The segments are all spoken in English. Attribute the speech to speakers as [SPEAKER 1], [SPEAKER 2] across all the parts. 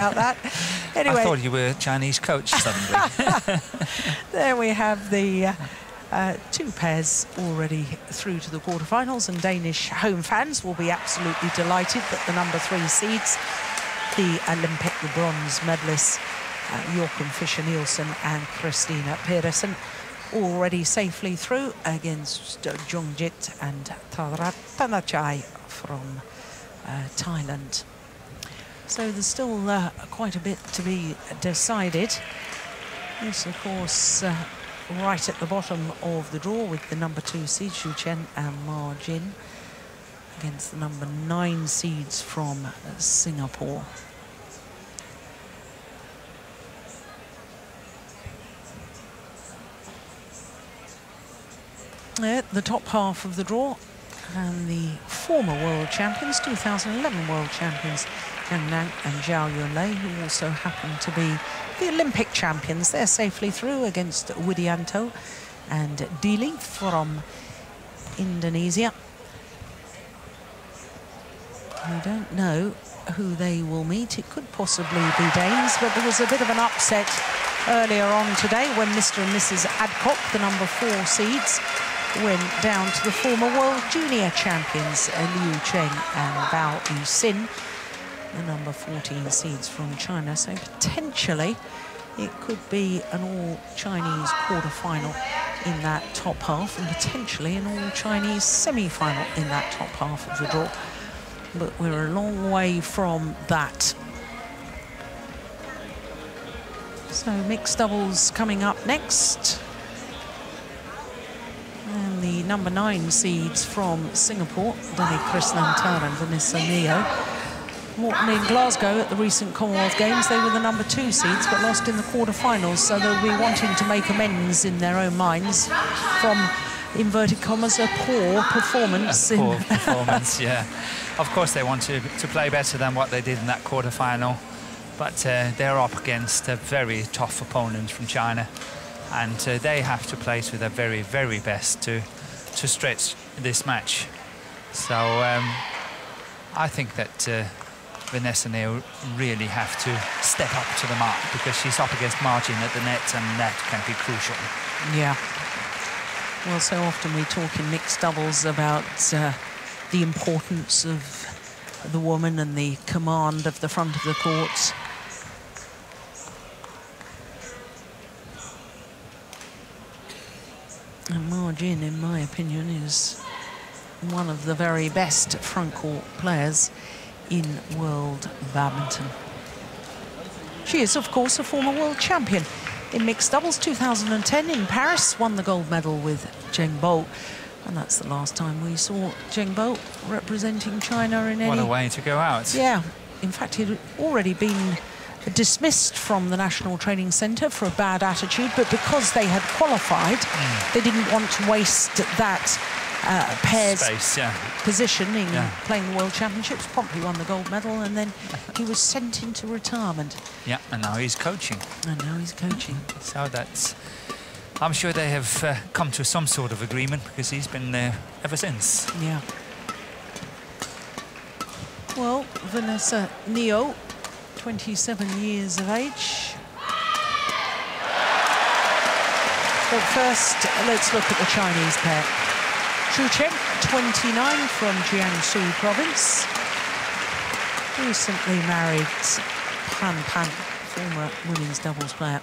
[SPEAKER 1] about that. Anyway,
[SPEAKER 2] I thought you were a Chinese coach suddenly.
[SPEAKER 1] there we have the two pairs already through to the quarterfinals, and Danish home fans will be absolutely delighted that the number 3 seeds, the Olympic bronze medalists, Joachim Fischer-Nielsen and Christina Pedersen, already safely through against Jongjit and Thanachai from Thailand. So there's still quite a bit to be decided. This, of course, right at the bottom of the draw with the number 2 seeds, Xu Chen and Ma Jin, against the number 9 seeds from Singapore. At the top half of the draw, and the former world champions, 2011 world champions, Yang Nang and Zhao Yunlei, who also happen to be the Olympic champions. They're safely through against Widianto and Dili from Indonesia. We don't know who they will meet. It could possibly be Danes, but there was a bit of an upset earlier on today when Mr. and Mrs. Adcock, the number 4 seeds, went down to the former world junior champions, Liu Cheng and Bao Yixin, the number 14 seeds from China. So potentially it could be an all-Chinese quarter-final in that top half, and potentially an all-Chinese semi-final in that top half of the draw. But we're a long way from that. So mixed doubles coming up next. And the number 9 seeds from Singapore, Danny Krishnantar and Vanessa Neo. Morton in Glasgow at the recent Commonwealth Games, they were the number 2 seeds but lost in the quarterfinals, so they'll be wanting to make amends in their own minds from, inverted commas, a poor performance.
[SPEAKER 2] Poor performance, yeah. Of course they want to play better than what they did in that quarterfinal, but they're up against a very tough opponent from China, and they have to play to their very, very best to stretch this match. So I think that Vanessa Neo really have to step up to the mark, because she's up against margin at the net, and that can be crucial. Yeah.
[SPEAKER 1] Well, so often we talk in mixed doubles about the importance of the woman and the command of the front of the court. And Ma Jin, in my opinion, is one of the very best front court players in world badminton. She is, of course, a former world champion in mixed doubles, 2010 in Paris, won the gold medal with Zheng Bo, and that's the last time we saw Zheng Bo representing China in any...
[SPEAKER 2] What a way to go out.
[SPEAKER 1] Yeah, in fact, he'd already been dismissed from the National Training Centre for a bad attitude, but because they had qualified, they didn't want to waste that pair's position in playing the World Championships. Promptly won the gold medal, and then he was sent into retirement.
[SPEAKER 2] Yeah, and now he's coaching.
[SPEAKER 1] So
[SPEAKER 2] that's... I'm sure they have come to some sort of agreement, because he's been there ever since.
[SPEAKER 1] Yeah. Well, Vanessa Neo, 27 years of age. But first, let's look at the Chinese pair. Xu Chen, 29, from Jiangsu province. Recently married Pan Pan, former women's doubles player.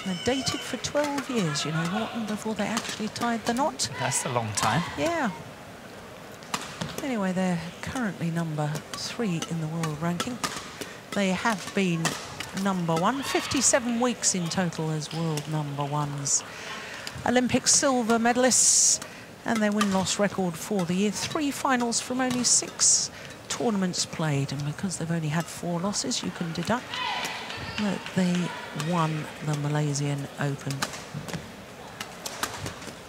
[SPEAKER 1] They're dated for 12 years, you know, Morton, before they actually tied the knot.
[SPEAKER 2] That's a long time.
[SPEAKER 1] Yeah. Anyway, they're currently number 3 in the world ranking. They have been number 1, 57 weeks in total as world number 1s. Olympic silver medalists, and their win-loss record for the year, 3 finals from only 6 tournaments played. And because they've only had 4 losses, you can deduct that they won the Malaysian Open.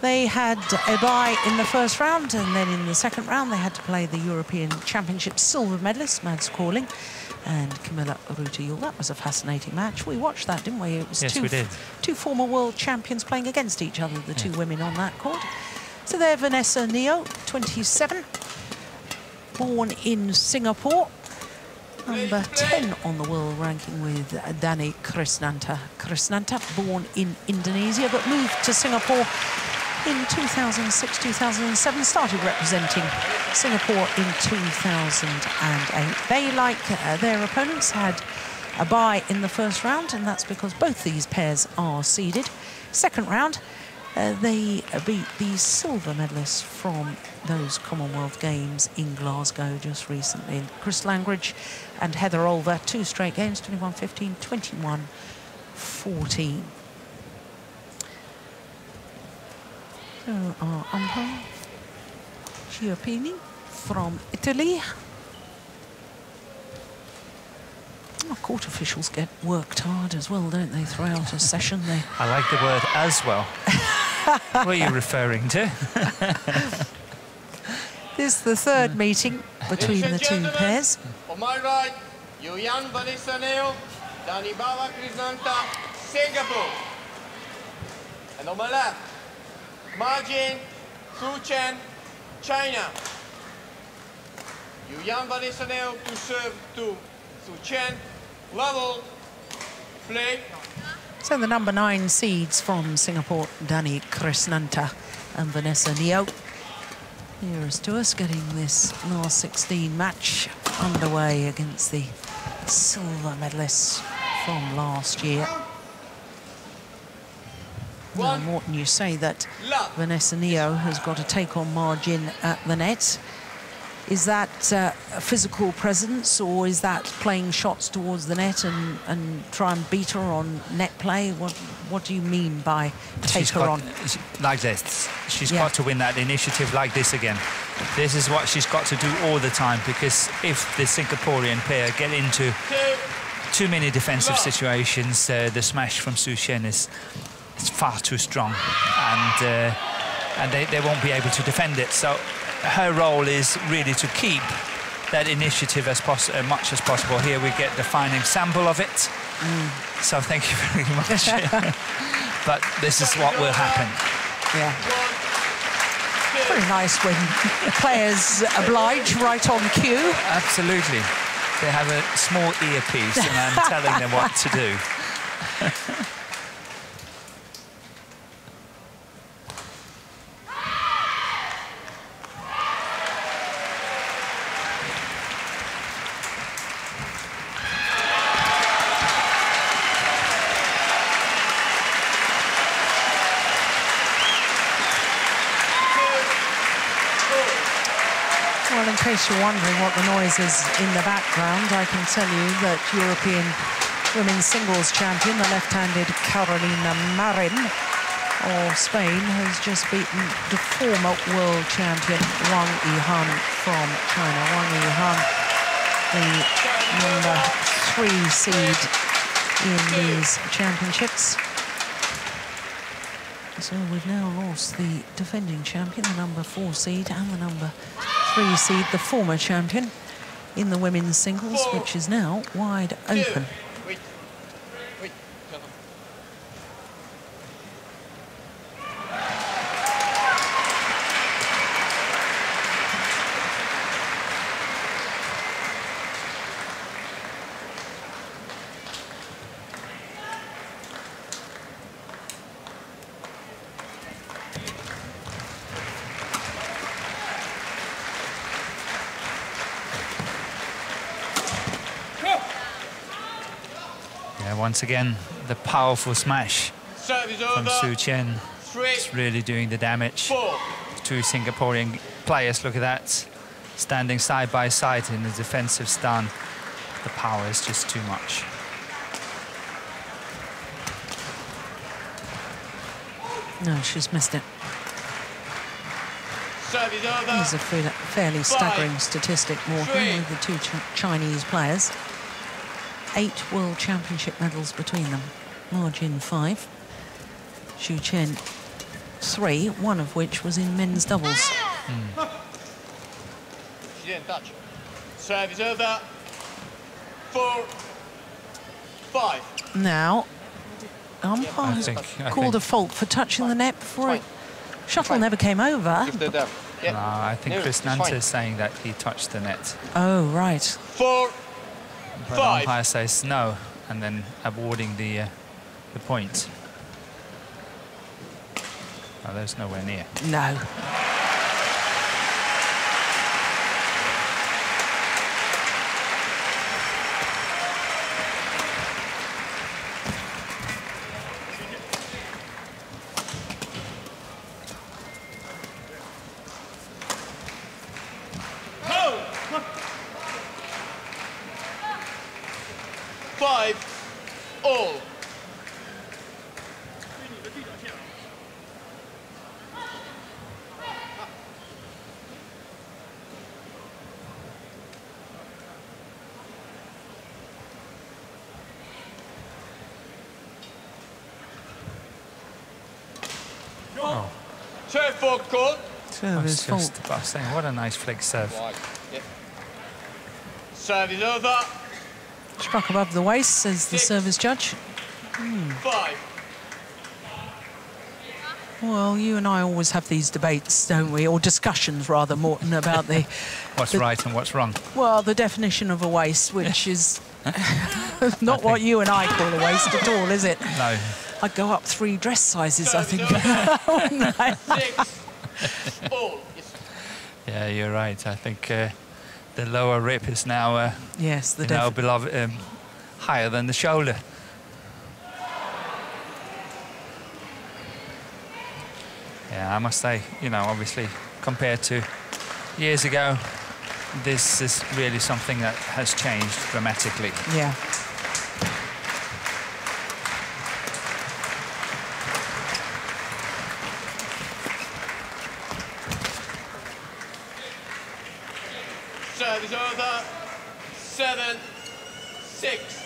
[SPEAKER 1] They had a bye in the first round, and then in the second round they had to play the European Championships silver medalists, Mads Corling and Camilla Ruta-Yul. That was a fascinating match. We watched that, didn't we? It was
[SPEAKER 2] we did.
[SPEAKER 1] Two former world champions playing against each other, the 2 women on that court. So there, Vanessa Neo, 27, born in Singapore. Number 10 on the world ranking with Dani Krisnanta. Krisnanta, born in Indonesia, but moved to Singapore in 2006-2007, started representing Singapore in 2008. They, like their opponents, had a bye in the first round, and that's because both these pairs are seeded. Second round, they beat the silver medalists from those Commonwealth Games in Glasgow just recently. Chris Langridge and Heather Olver, 2 straight games, 21-15, 21-14. So our umpire, Giappini from Italy. Oh, court officials get worked hard as well, don't they, throughout a session?
[SPEAKER 2] I like the word "as well." What are you referring to?
[SPEAKER 1] This is the third meeting between the two pairs.
[SPEAKER 3] On my right, Yuyan Vanisaneo, Dani Bawa Krisnanta, Singapore. And on my left, Marjin Su Chen, China. Yuyan Vanisaneo to serve to Su Chen. Level, play.
[SPEAKER 1] So the number 9 seeds from Singapore, Dani Krisnanta and Vanessa Neo. Nearest to us, getting this last 16 match underway against the silver medalists from last year. Now, Morten, you say that Vanessa Neo has got to take on Marjin at the net. Is that a physical presence, or is that playing shots towards the net and try and beat her on net play? What do you mean by take her on?
[SPEAKER 2] Like this. She's got to win that initiative like this again. This is what she's got to do all the time, because if the Singaporean pair get into too many defensive situations, the smash from Su Chen is far too strong, and they won't be able to defend it. So her role is really to keep that initiative as much as possible. Here we get the fine example of it. So thank you very much. But this is what will happen.
[SPEAKER 1] Yeah. Very nice when players oblige right on cue.
[SPEAKER 2] Absolutely. They have a small earpiece and I'm telling them what to do.
[SPEAKER 1] Well, in case you're wondering what the noise is in the background, I can tell you that European women's singles champion, the left-handed Carolina Marin of Spain, has just beaten the former world champion Wang Yihan from China. Wang Yihan, the number 3 seed in these championships. So we've now lost the defending champion, the number 4 seed, and the number 3 seed, the former champion in the women's singles, which is now wide open.
[SPEAKER 2] Once again, the powerful smash from Su Chen is really doing the damage. The 2 Singaporean players, look at that, standing side by side in the defensive stand. The power is just too much.
[SPEAKER 1] No, she's missed it. There's a fairly staggering statistic, Morten, with the 2 Chinese players. 8 World Championship medals between them. Marjin 5, Su Chen 3, one of which was in men's doubles.
[SPEAKER 3] She didn't touch. Serve is over. 4, 5.
[SPEAKER 1] Now, umpire has called a fault for touching the net before it. Shuttle never came over.
[SPEAKER 2] No, I think Krisnanta is saying that he touched the net.
[SPEAKER 1] Oh, right.
[SPEAKER 3] 4,
[SPEAKER 2] But the umpire says no, and then awarding the point. Oh, there's nowhere near.
[SPEAKER 1] No.
[SPEAKER 3] All.
[SPEAKER 2] Oh.
[SPEAKER 3] Serve fault call.
[SPEAKER 1] Serve is fault.
[SPEAKER 2] Just about saying, what a nice flick serve.
[SPEAKER 3] Yep. Serve is over.
[SPEAKER 1] Struck above the waist, says the service judge.
[SPEAKER 3] 5.
[SPEAKER 1] Well, you and I always have these debates, don't we? Or discussions, rather, Morton, about the...
[SPEAKER 2] What's right and what's wrong.
[SPEAKER 1] Well, the definition of a waist, which is not what you and I call a waist at all, is it?
[SPEAKER 2] No.
[SPEAKER 1] I'd go up 3 dress sizes, I think.
[SPEAKER 3] 6. All.
[SPEAKER 2] Yeah, you're right. I think the lower rib is now,
[SPEAKER 1] yes, the
[SPEAKER 2] now beloved, higher than the shoulder. Yeah, I must say, you know, obviously, compared to years ago, this is really something that has changed dramatically.
[SPEAKER 1] Yeah.
[SPEAKER 3] Serve is over. 7. 6.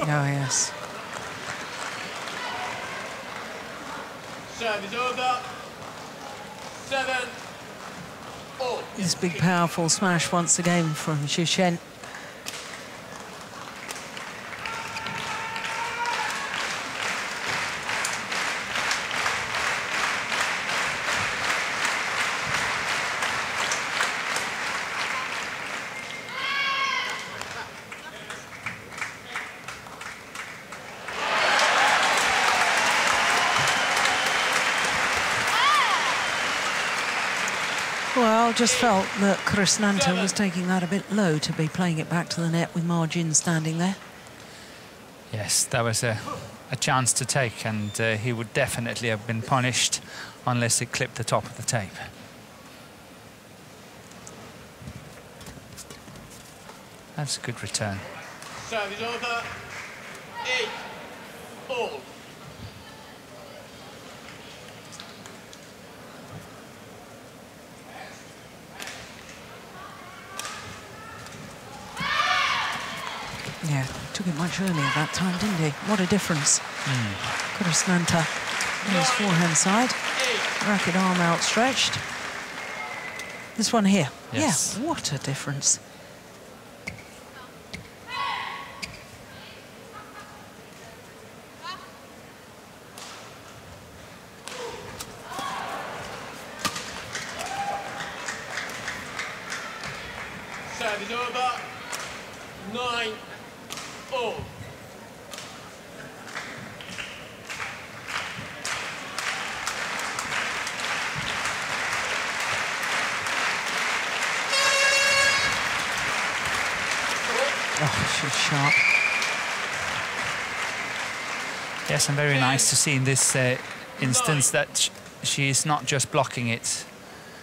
[SPEAKER 1] Oh, yes.
[SPEAKER 3] Serve is over. 7. All.
[SPEAKER 1] This big, powerful smash once again from Xu Shen. Well, just felt that Krishnanta was taking that a bit low to be playing it back to the net with Margin standing there.
[SPEAKER 2] Yes, that was a chance to take, and he would definitely have been punished unless it clipped the top of the tape. That's a good return.
[SPEAKER 3] Serve is over. 8. All.
[SPEAKER 1] Yeah, took it much earlier that time, didn't he? What a difference. Krishnanta on his forehand side. Racket arm outstretched. This one here.
[SPEAKER 2] Yes.
[SPEAKER 1] Yeah, what a difference.
[SPEAKER 3] Serve is over. 9. All.
[SPEAKER 1] Oh, she's sharp.
[SPEAKER 2] Yes, and very nice to see in this instance that she is not just blocking it.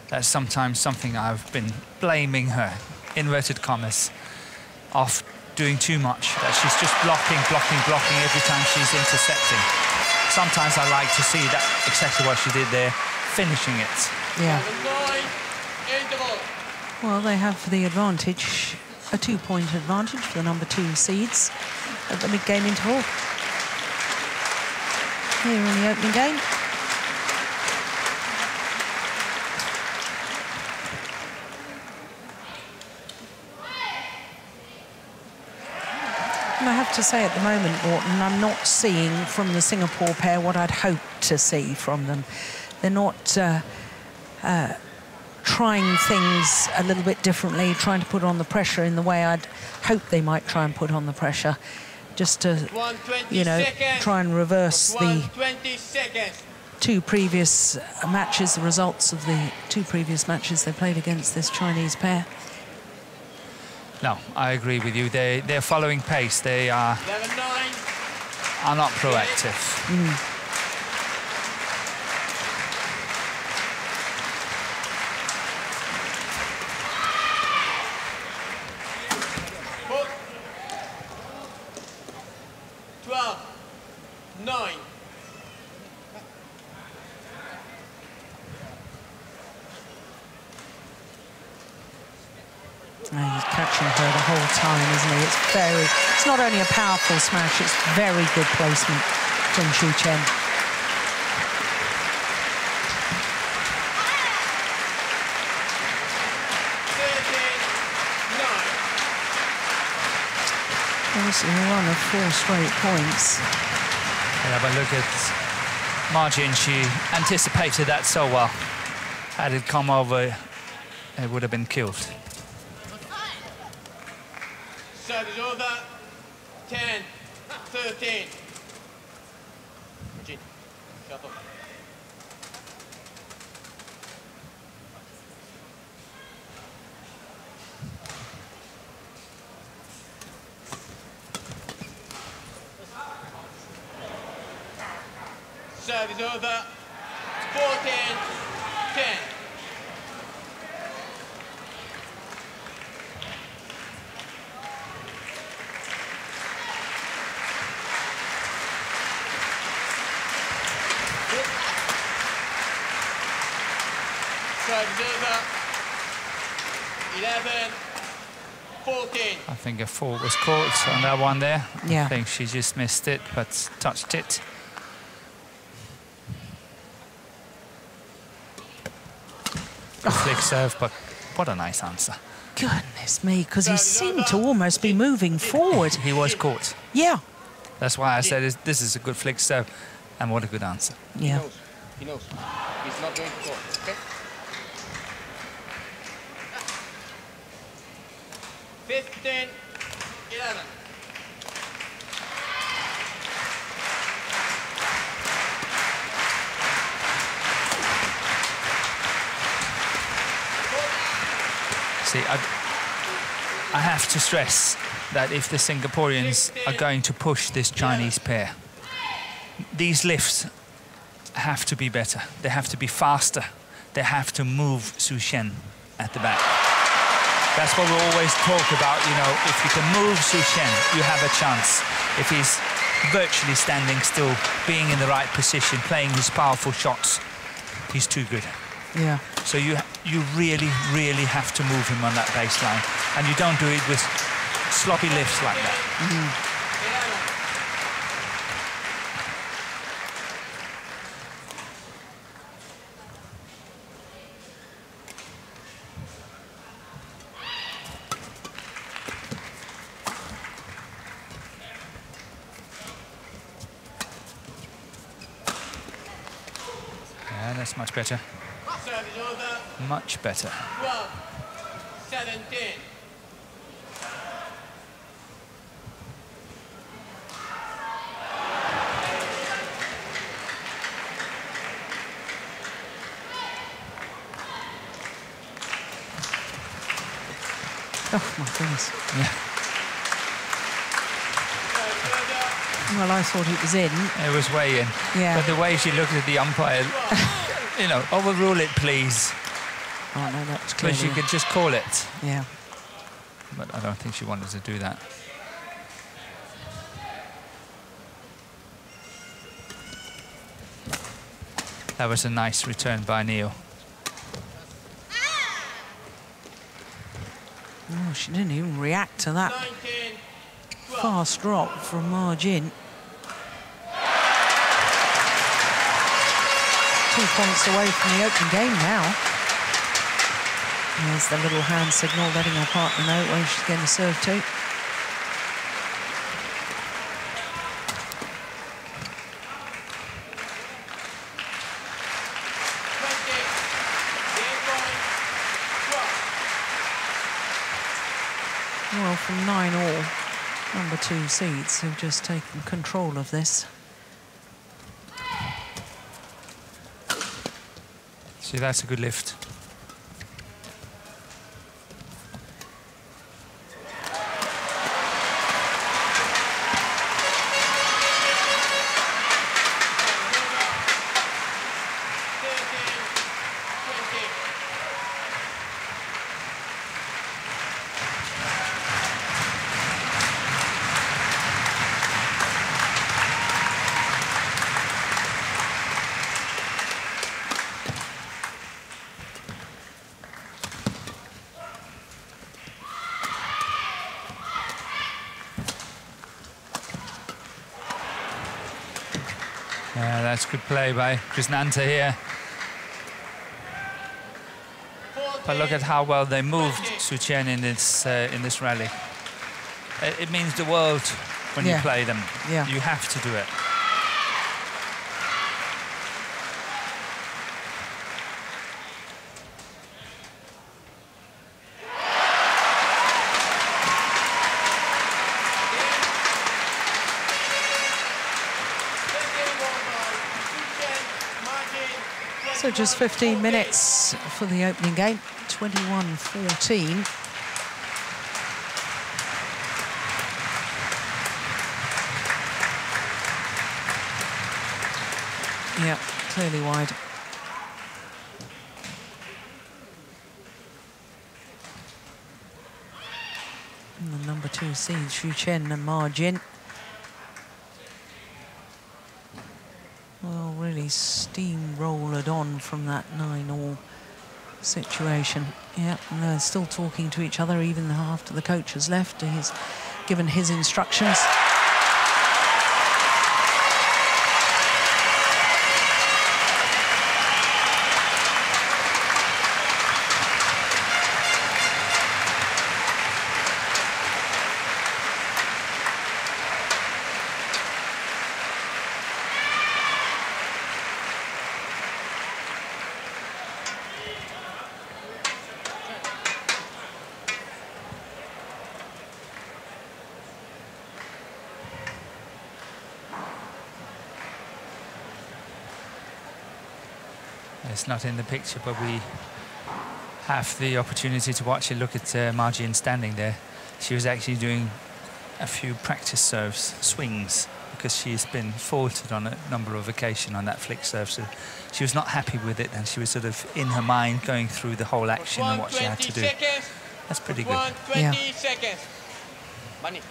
[SPEAKER 2] That's sometimes something I've been blaming her, inverted commas, of doing too much, that she's just blocking every time she's intercepting. Sometimes I like to see that exactly what she did there, finishing it.
[SPEAKER 1] Yeah.
[SPEAKER 3] 9. Interval.
[SPEAKER 1] Well, they have the advantage, a 2-point advantage for the number 2 seeds at the mid-game interval. Here in the opening game. And I have to say at the moment, Morton, I'm not seeing from the Singapore pair what I'd hoped to see from them. They're not trying things a little bit differently, trying to put on the pressure in the way I'd hoped they might try and put on the pressure, just to, you know, try and reverse the two previous matches, the results of the two previous matches they played against this Chinese pair.
[SPEAKER 2] No, I agree with you. They're following pace. They are not proactive.
[SPEAKER 1] Mm. He's catching her the whole time, isn't he? It's not only a powerful smash, it's very good placement from Xu Chen. Obviously a run of 4 straight points.
[SPEAKER 2] Yeah, but look at Margin. She anticipated that so well. Had it come over, it would have been killed.
[SPEAKER 3] Service over. 10, 13. Jin, shut up. Service over. 14, 10. Service over. 11, 14.
[SPEAKER 2] I think a fault was caught on that one there.
[SPEAKER 1] Yeah.
[SPEAKER 2] I think she just missed it, but touched it. Flick serve, but what a nice answer.
[SPEAKER 1] Goodness me, because he seemed to almost be moving forward.
[SPEAKER 2] He was caught.
[SPEAKER 1] Yeah.
[SPEAKER 2] That's why I said this is a good flick serve, and what a good answer.
[SPEAKER 1] Yeah.
[SPEAKER 3] He knows. He's not going to score, okay? 15, 11.
[SPEAKER 2] See, I have to stress that if the Singaporeans are going to push this Chinese pair, these lifts have to be better. They have to be faster. They have to move Xu Chen at the back. That's what we always talk about, you know, if you can move Xu Chen, you have a chance. If he's virtually standing still, being in the right position, playing his powerful shots, he's too good.
[SPEAKER 1] Yeah.
[SPEAKER 2] So you really, really have to move him on that baseline. And you don't do it with sloppy lifts like that.
[SPEAKER 1] Mm.
[SPEAKER 2] Yeah, that's much better. Much better.
[SPEAKER 3] 12, 17.
[SPEAKER 1] Oh, my goodness.
[SPEAKER 2] Yeah.
[SPEAKER 1] Well, I thought it was in.
[SPEAKER 2] It was way in.
[SPEAKER 1] Yeah.
[SPEAKER 2] But the way she looked at the umpire, you know, overrule it, please.
[SPEAKER 1] Oh, no, that's clear.
[SPEAKER 2] Because you could just call it.
[SPEAKER 1] Yeah.
[SPEAKER 2] But I don't think she wanted to do that. That was a nice return by Neil.
[SPEAKER 1] Oh, she didn't even react to that
[SPEAKER 3] 19,
[SPEAKER 1] fast drop from Margin. 2 points away from the open game now. There's the little hand signal letting her partner know where she's going to serve to. Well, from 9-all, number 2 seeds have just taken control of this.
[SPEAKER 2] See, that's a good lift. Yeah, that's good play by Krishnanta here. But look at how well they moved Su Chen in this rally. It means the world when you play them.
[SPEAKER 1] Yeah.
[SPEAKER 2] You have to do it.
[SPEAKER 1] So just 15 minutes for the opening game, 21-14. Yeah, clearly wide. And the number 2 seeds, Xu Chen and Ma Jin. Well, really steamrolled on from that 9-all situation. Yeah, and they're still talking to each other even after the coach has left. He's given his instructions.
[SPEAKER 2] It's not in the picture, but we have the opportunity to watch it. Look at Ma Jin standing there. She was actually doing a few practice serves, swings, because she's been faulted on a number of occasions on that flick serve. So she was not happy with it, and she was sort of in her mind going through the whole action and what she had to do. That's pretty good.
[SPEAKER 3] 120 seconds. Money.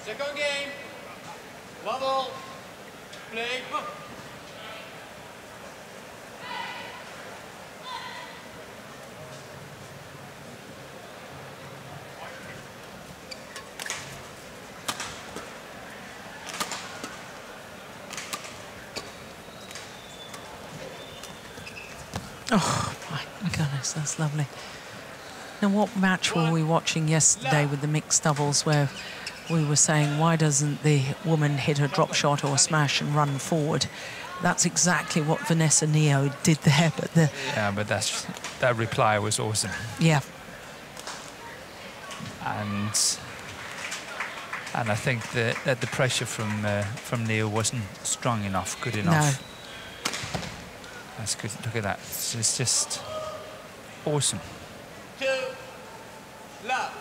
[SPEAKER 3] Second game, level, play.
[SPEAKER 1] Oh, my goodness, that's lovely. Now, what match were we watching yesterday with the mixed doubles where we were saying, why doesn't the woman hit a drop shot or a smash and run forward? That's exactly what Vanessa Neo did there. But
[SPEAKER 2] that reply was awesome.
[SPEAKER 1] Yeah.
[SPEAKER 2] And I think that the pressure from Neo wasn't strong enough, good enough.
[SPEAKER 1] No.
[SPEAKER 2] That's good. Look at that. It's just awesome.
[SPEAKER 3] 2, love.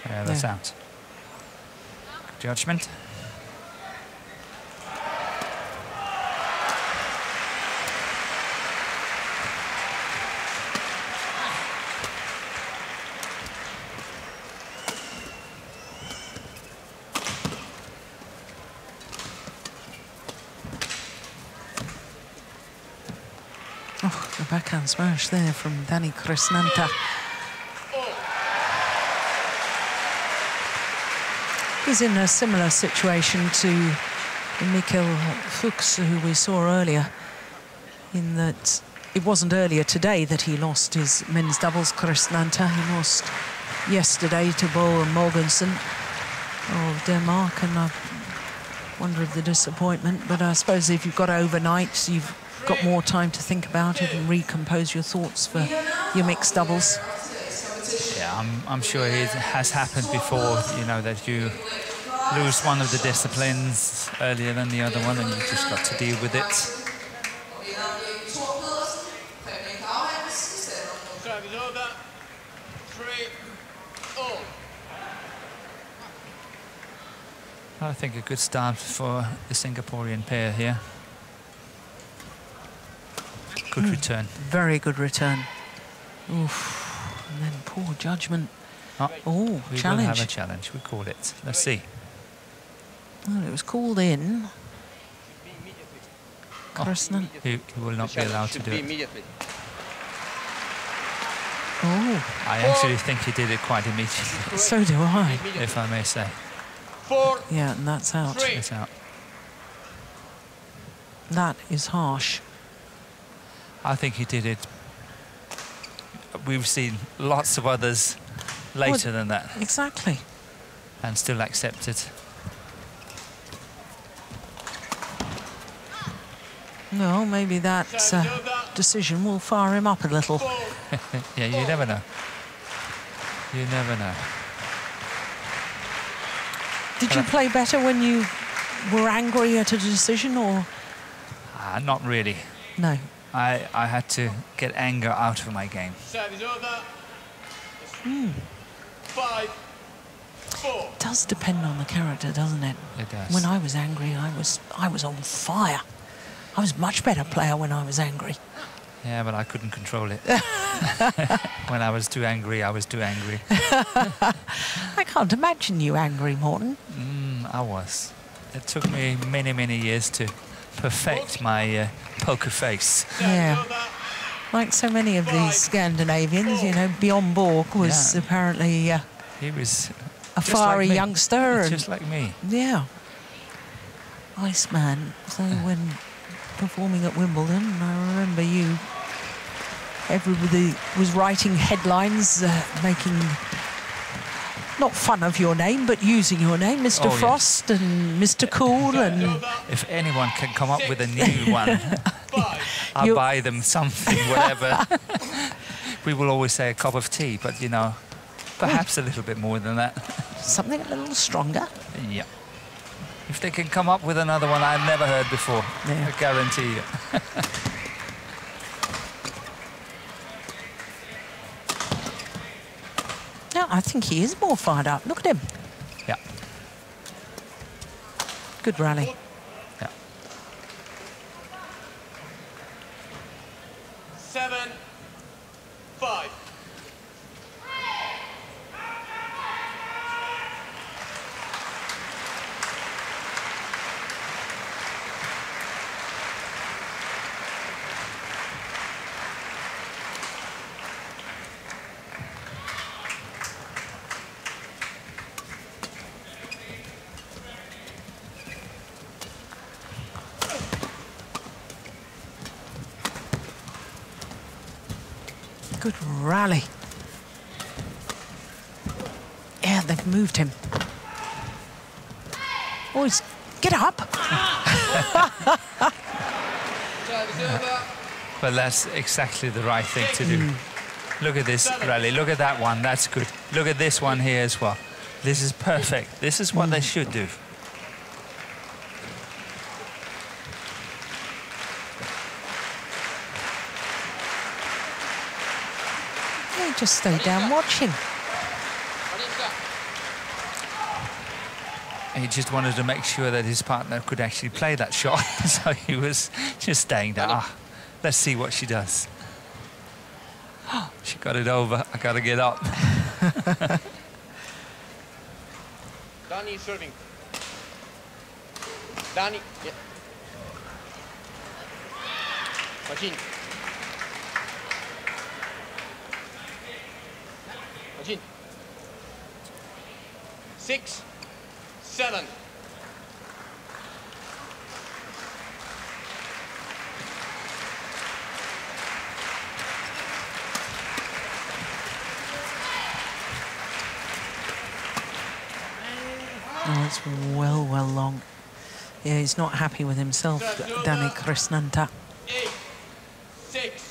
[SPEAKER 2] Yeah, that's out. Judgment.
[SPEAKER 1] Oh, the backhand smash there from Danny Krishnanta. He's in a similar situation to Mikkel Fuchs, who we saw earlier, in that it wasn't earlier today that he lost his men's doubles. Krishnanta, he lost yesterday to Bo Mogensen of Denmark, and I wonder of the disappointment, but I suppose if you've got overnight, you've got more time to think about it and recompose your thoughts for your mixed doubles.
[SPEAKER 2] Yeah, I'm sure it has happened before, you know, that you lose one of the disciplines earlier than the other one, and you just got to deal with it. I think a good start for the Singaporean pair here. Good return.
[SPEAKER 1] Very good return. Oof. And then poor judgment. Oh,
[SPEAKER 2] we
[SPEAKER 1] challenge.
[SPEAKER 2] We will have a challenge, we call it. Let's see.
[SPEAKER 1] Well, it was called in. Krishnan.
[SPEAKER 2] He will not be allowed to do it.
[SPEAKER 1] Oh.
[SPEAKER 2] I actually think he did it quite immediately.
[SPEAKER 1] So do I.
[SPEAKER 2] If I may say.
[SPEAKER 1] Yeah, and that's out.
[SPEAKER 2] It's out.
[SPEAKER 1] That is harsh.
[SPEAKER 2] I think he did it. We've seen lots of others later than that.
[SPEAKER 1] Exactly.
[SPEAKER 2] And still accepted.
[SPEAKER 1] No, maybe that decision will fire him up a little.
[SPEAKER 2] Yeah, you never know. You never know.
[SPEAKER 1] Did you play better when you were angry at a decision, or?
[SPEAKER 2] Not really.
[SPEAKER 1] No.
[SPEAKER 2] I had to get anger out of my game.
[SPEAKER 3] 5-4.
[SPEAKER 1] It does depend on the character, doesn't it?
[SPEAKER 2] It does.
[SPEAKER 1] When I was angry, I was on fire. I was a much better player when I was angry.
[SPEAKER 2] Yeah, but I couldn't control it. When I was too angry, I was too angry.
[SPEAKER 1] I can't imagine you angry, Morten.
[SPEAKER 2] I was. It took me many, many years to perfect my poker face.
[SPEAKER 1] Yeah. Like so many of these Scandinavians, you know, Bjorn Borg was apparently
[SPEAKER 2] he was
[SPEAKER 1] a fiery youngster.
[SPEAKER 2] Just like me.
[SPEAKER 1] Yeah. Iceman. So when performing at Wimbledon, I remember you, everybody was writing headlines, making not fun of your name, but using your name, Mr. Frost and Mr. Cool. And
[SPEAKER 2] if anyone can come up with a new one, I'll buy them something, whatever. We will always say a cup of tea, but, you know, perhaps a little bit more than that.
[SPEAKER 1] Something a little stronger.
[SPEAKER 2] Yeah. If they can come up with another one I've never heard before, I guarantee you.
[SPEAKER 1] No, I think he is more fired up. Look at him.
[SPEAKER 2] Yeah.
[SPEAKER 1] Good rally.
[SPEAKER 2] Yeah.
[SPEAKER 3] 7-5.
[SPEAKER 1] Good rally. Yeah, they've moved him. Boys, get up.
[SPEAKER 2] Well, that's exactly the right thing to do. Look at this rally. Look at that one. That's good. Look at this one here as well. This is perfect. This is what they should do.
[SPEAKER 1] They just stay down watching.
[SPEAKER 2] He just wanted to make sure that his partner could actually play that shot. So he was just staying there. Let's see what she does. She got it over. I got to get up.
[SPEAKER 3] Danny serving. Danny. Yeah. Machine. 6, 7.
[SPEAKER 1] Oh, it's well long. Yeah, he's not happy with himself, Danny Krishnanta.
[SPEAKER 3] 8, 6.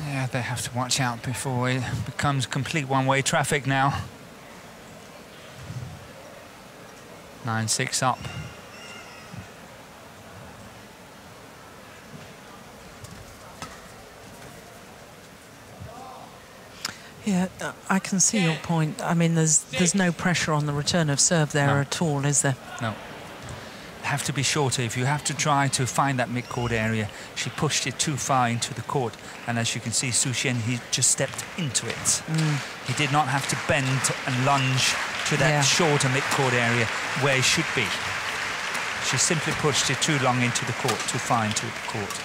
[SPEAKER 2] Yeah, they have to watch out before it becomes complete one-way traffic now. 9-6 up.
[SPEAKER 1] Yeah, I can see your point. I mean, there's no pressure on the return of serve there at all, is there?
[SPEAKER 2] No. Have to be shorter. If you have to try to find that mid-court area, she pushed it too far into the court, and as you can see, Su Xian, he just stepped into it. He did not have to bend and lunge to that shorter mid-court area where he should be. She simply pushed it too long into the court, too far into the court.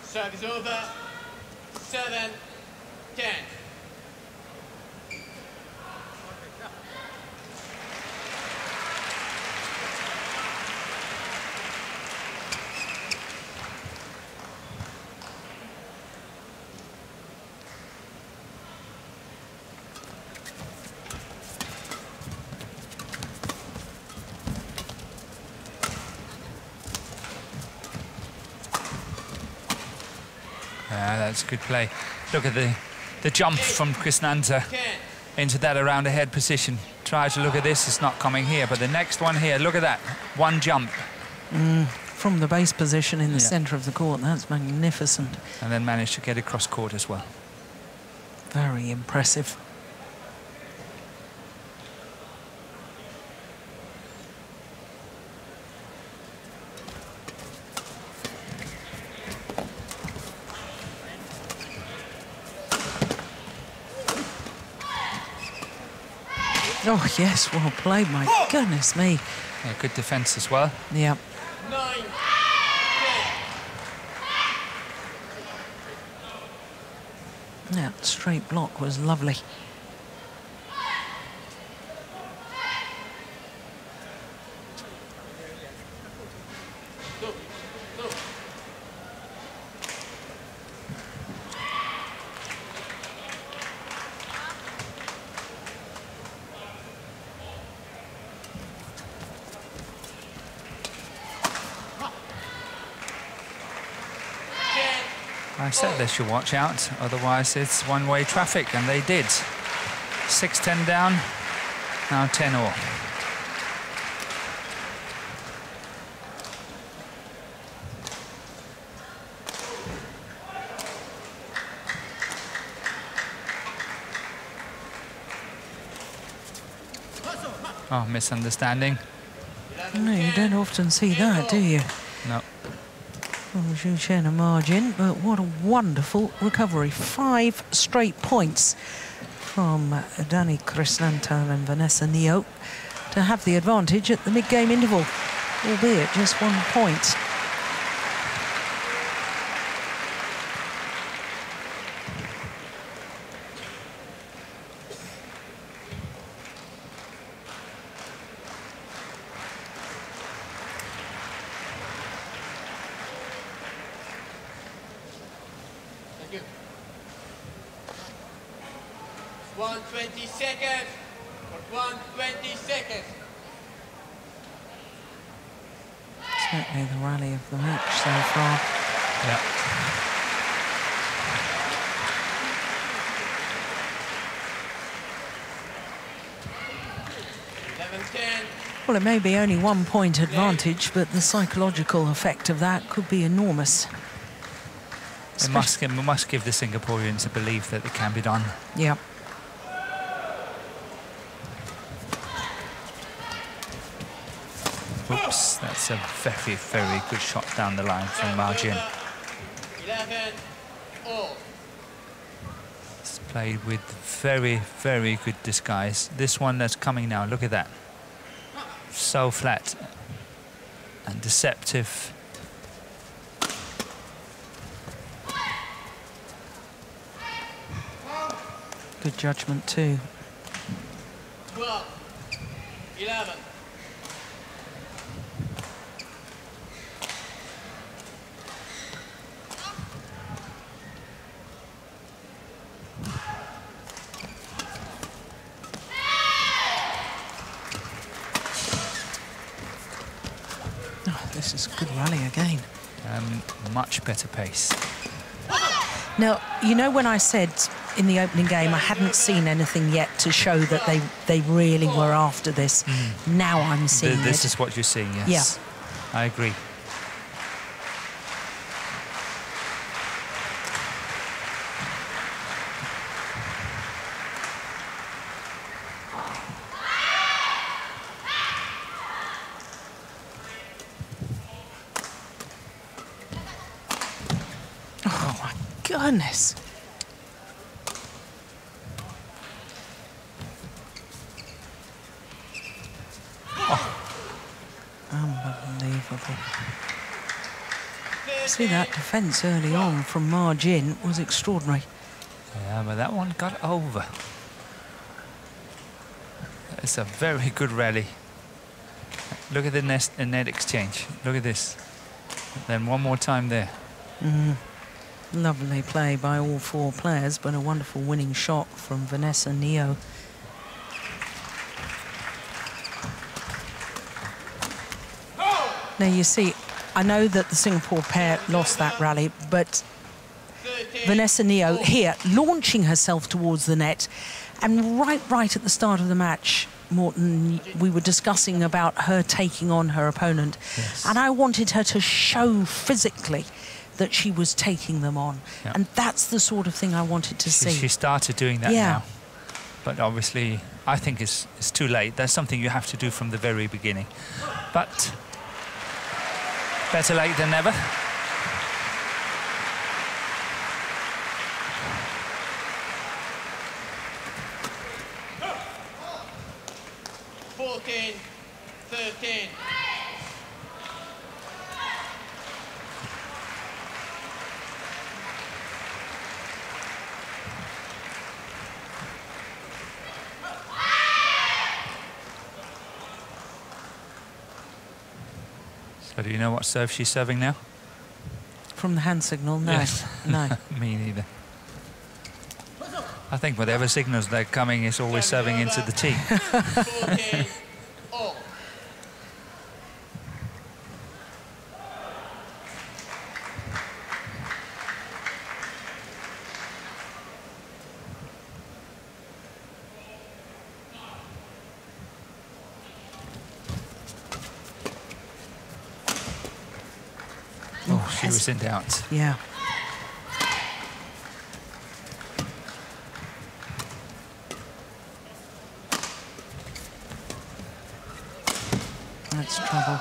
[SPEAKER 3] Serve is over. 7, 10.
[SPEAKER 2] That's good play. Look at the jump from Krishnanta into that around the head position. Try to look at this, it's not coming here, but the next one here, look at that, one jump.
[SPEAKER 1] From the base position in the centre of the court, that's magnificent.
[SPEAKER 2] And then managed to get it cross court as well.
[SPEAKER 1] Very impressive. Oh, yes, well played, my goodness me.
[SPEAKER 2] Yeah, good defence as well.
[SPEAKER 1] Yeah.
[SPEAKER 3] 9, 10.
[SPEAKER 1] Yeah, straight block was lovely.
[SPEAKER 2] I said they should watch out, otherwise it's one-way traffic, and they did. 6-10 down, now 10-all. Oh, misunderstanding.
[SPEAKER 1] No, you don't often see that, do you?
[SPEAKER 2] No.
[SPEAKER 1] Xu Chen a margin, but what a wonderful recovery. 5 straight points from Dani Krishnanta and Vanessa Neo to have the advantage at the mid-game interval, albeit just 1 point.
[SPEAKER 3] Thank you. 120 seconds. For 120 seconds.
[SPEAKER 1] Certainly the rally of the match so far.
[SPEAKER 2] Yeah.
[SPEAKER 1] Well, it may be only 1 point advantage, but the psychological effect of that could be enormous.
[SPEAKER 2] It must give the Singaporeans a belief that it can be done.
[SPEAKER 1] Yeah.
[SPEAKER 2] It's a very, very good shot down the line from Margin.
[SPEAKER 3] 11 all.
[SPEAKER 2] It's played with very, very good disguise. This one that's coming now, look at that. So flat and deceptive.
[SPEAKER 1] Good judgment too.
[SPEAKER 3] 12 11.
[SPEAKER 1] Oh, this is a good rally again.
[SPEAKER 2] Much better pace.
[SPEAKER 1] Now, you know when I said in the opening game I hadn't seen anything yet to show that they really were after this. Now I'm seeing
[SPEAKER 2] This is what you're seeing, yes. Yeah. I agree.
[SPEAKER 1] Oh my goodness. Unbelievable. See, that defence early on from Margin was extraordinary.
[SPEAKER 2] Yeah, but that one got over. It's a very good rally. Look at the net exchange. Look at this. Then one more time there.
[SPEAKER 1] Lovely play by all four players, but a wonderful winning shot from Vanessa Neo. Now you see, I know that the Singapore pair lost that rally, but Vanessa Neo here launching herself towards the net, and right at the start of the match, Morten, we were discussing about her taking on her opponent, and I wanted her to show physically that she was taking them on, and that's the sort of thing I wanted to see.
[SPEAKER 2] She started doing that now, but obviously I think it's too late. That's something you have to do from the very beginning, but better late than never.
[SPEAKER 3] Fourteen, 13.
[SPEAKER 2] So do you know what serve she's serving now?
[SPEAKER 1] From the hand signal, no.
[SPEAKER 2] Yes.
[SPEAKER 1] No.
[SPEAKER 2] Me neither. I think whatever signals they're coming is always serving into the tee.
[SPEAKER 3] 14 all.
[SPEAKER 2] Oh, she was in doubt.
[SPEAKER 1] Yeah. That's trouble.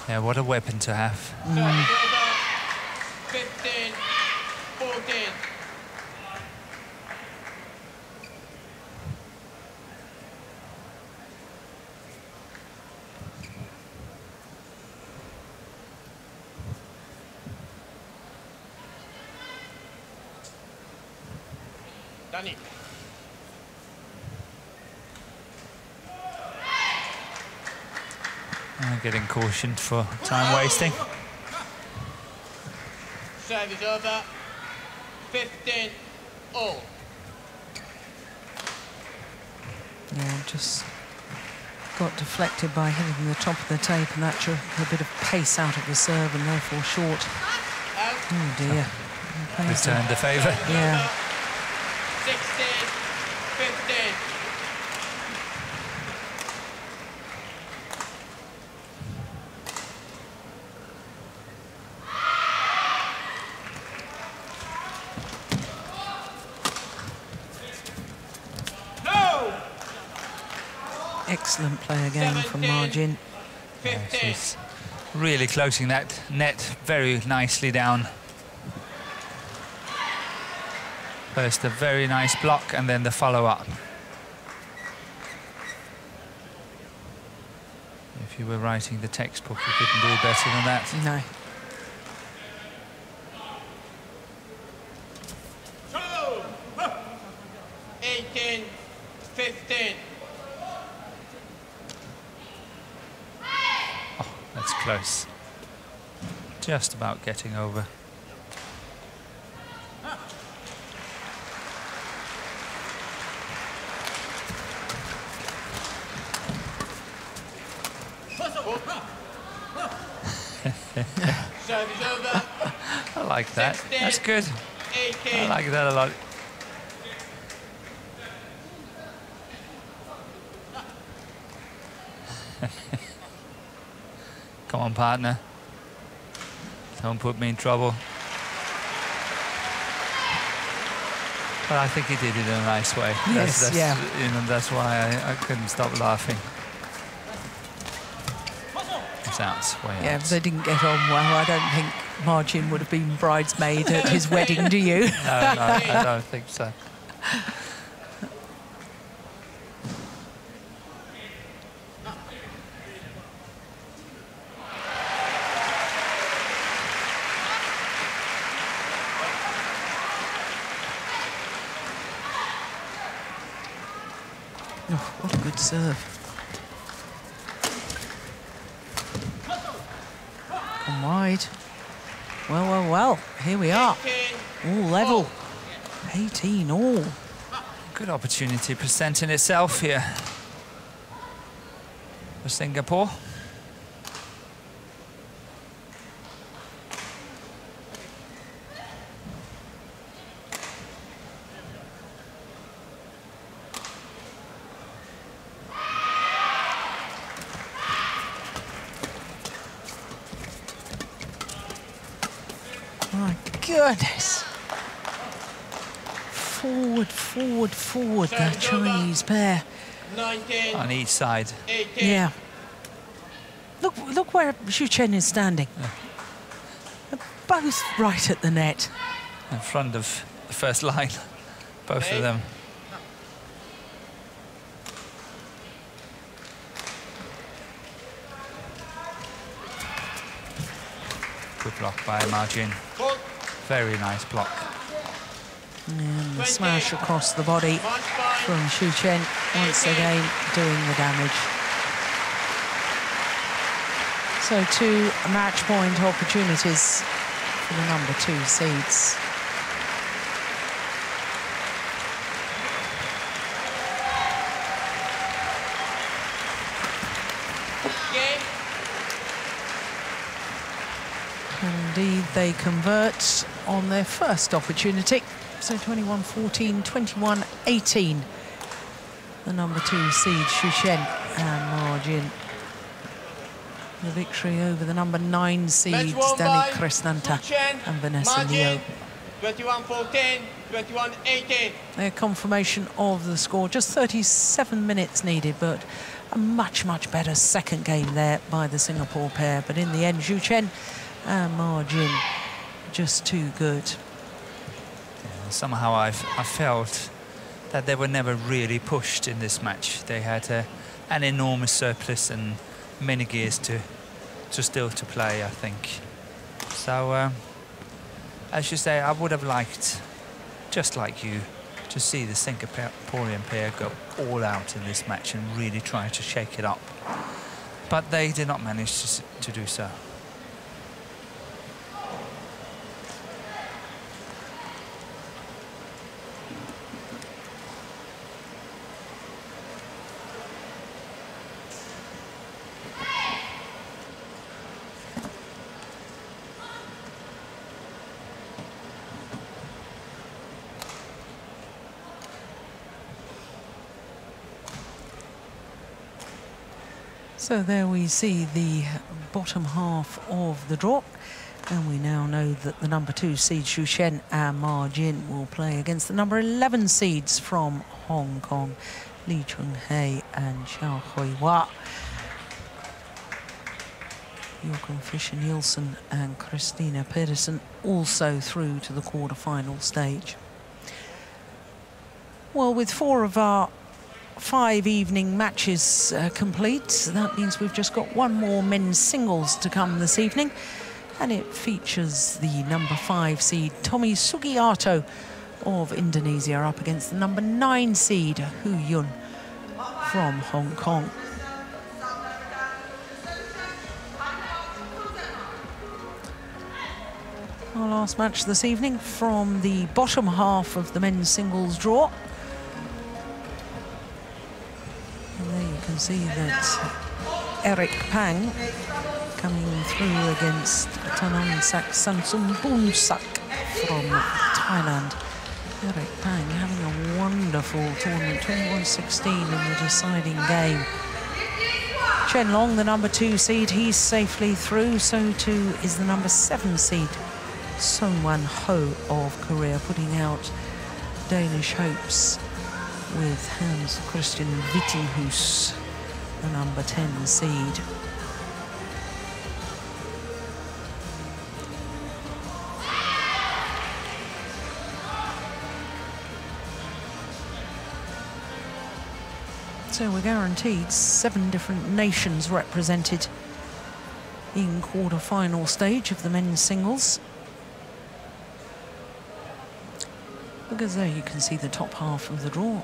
[SPEAKER 2] Yeah, what a weapon to have.
[SPEAKER 3] 15, 14. Danny.
[SPEAKER 2] Getting cautioned for time wasting.
[SPEAKER 3] Serve is over. 15 all.
[SPEAKER 1] Yeah, just got deflected by hitting the top of the tape, and that took a bit of pace out of the serve and therefore short. Oh dear.
[SPEAKER 2] Returned the favour.
[SPEAKER 1] Yeah.
[SPEAKER 3] 16, 15.
[SPEAKER 1] Excellent play again from Ma Jin.
[SPEAKER 2] Yeah, she's really closing that net very nicely down. First a very nice block and then the follow-up. If you were writing the textbook, you couldn't do better than that.
[SPEAKER 1] No.
[SPEAKER 3] So, 18, 15.
[SPEAKER 2] Oh, that's close. Just about getting over. I like that. That's good. I like that a lot. Come on, partner. Don't put me in trouble. But I think he did it in a nice way.
[SPEAKER 1] Yes, yeah.
[SPEAKER 2] You know, that's why I couldn't stop laughing. It's out, way
[SPEAKER 1] Yeah,
[SPEAKER 2] out.
[SPEAKER 1] if they didn't get on well, I don't think Ma Jin would have been bridesmaid at his wedding, do you?
[SPEAKER 2] No, I don't think so.
[SPEAKER 1] Oh, what a good serve. Come wide. Well, well, well. Here we are. All level. 18 all.
[SPEAKER 2] Good opportunity presenting itself here for Singapore.
[SPEAKER 1] My goodness. Forward, forward, forward, the Chinese pair.
[SPEAKER 3] 19,
[SPEAKER 2] On each side.
[SPEAKER 3] 18.
[SPEAKER 1] Yeah. Look where Xu Chen is standing. They're both right at the net.
[SPEAKER 2] In front of the first line, both of them. Good block by Ma Jin. Very nice block.
[SPEAKER 1] And the smash across the body from Xu Chen, once again doing the damage. So 2 match point opportunities for the number 2 seeds. Indeed, they convert on their first opportunity. So 21-14, 21-18. The number 2 seed, Xu Chen and Ma Jin. The victory over the number 9 seeds, Danik Krishnanta and Vanessa Liu.
[SPEAKER 3] 21-14, 21-18.
[SPEAKER 1] Their confirmation of the score, just 37 minutes needed, but a much, much better second game there by the Singapore pair. But in the end, Xu Chen and Ma Jin just too good.
[SPEAKER 2] Yeah, somehow I felt that they were never really pushed in this match. They had an enormous surplus and many gears to still to play, I think. So, as you say, I would have liked, just like you, to see the Singaporean pair go all out in this match and really try to shake it up. But they did not manage to do so.
[SPEAKER 1] So there we see the bottom half of the draw, and we now know that the number 2 seed Xu Chen and Ma Jin will play against the number 11 seeds from Hong Kong, Lee Chung-hae and Xiao Hui-hua. Jorgen Fischer-Nielsen and Christina Pedersen also through to the quarter-final stage. Well, with 4 of our 5 evening matches complete, that means we've just got 1 more men's singles to come this evening, and it features the number 5 seed Tommy Sugiarto of Indonesia up against the number 9 seed Hu Yun from Hong Kong. Our last match this evening from the bottom half of the men's singles draw. And there you can see that Eric Pang coming through against Tanongsak Samsumboonsak from Thailand. Eric Pang having a wonderful tournament, 21-16 in the deciding game. Chen Long, the number 2 seed, he's safely through. So too is the number 7 seed, Sungwon Ho of Korea, putting out Danish hopes with Hans Christian Vittinghus, the number 10 seed. So we're guaranteed 7 different nations represented in quarter-final stage of the men's singles. Because there you can see the top half of the draw.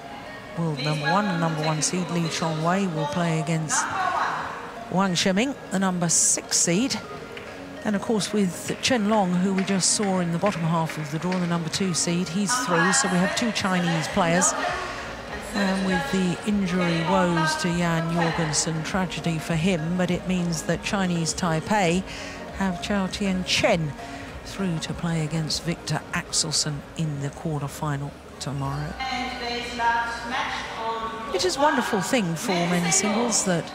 [SPEAKER 1] World number 1 and number 1 seed Lee Chong-wei will play against Wang Sheming, the number 6 seed. And of course with Chen Long, who we just saw in the bottom half of the draw, the number 2 seed, he's through. So we have 2 Chinese players. And with the injury woes to Jan Jorgensen, tragedy for him, but it means that Chinese Taipei have Chao Tien Chen through to play against Victor Axelsen in the quarter-final tomorrow. It is a wonderful thing for men's singles that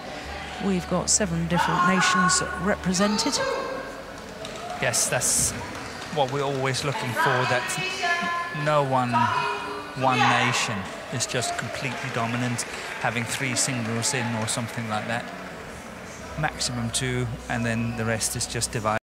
[SPEAKER 1] we've got 7 different nations represented.
[SPEAKER 2] Yes, that's what we're always looking for, that no one nation is just completely dominant, having 3 singles in or something like that. Maximum 2, and then the rest is just divided.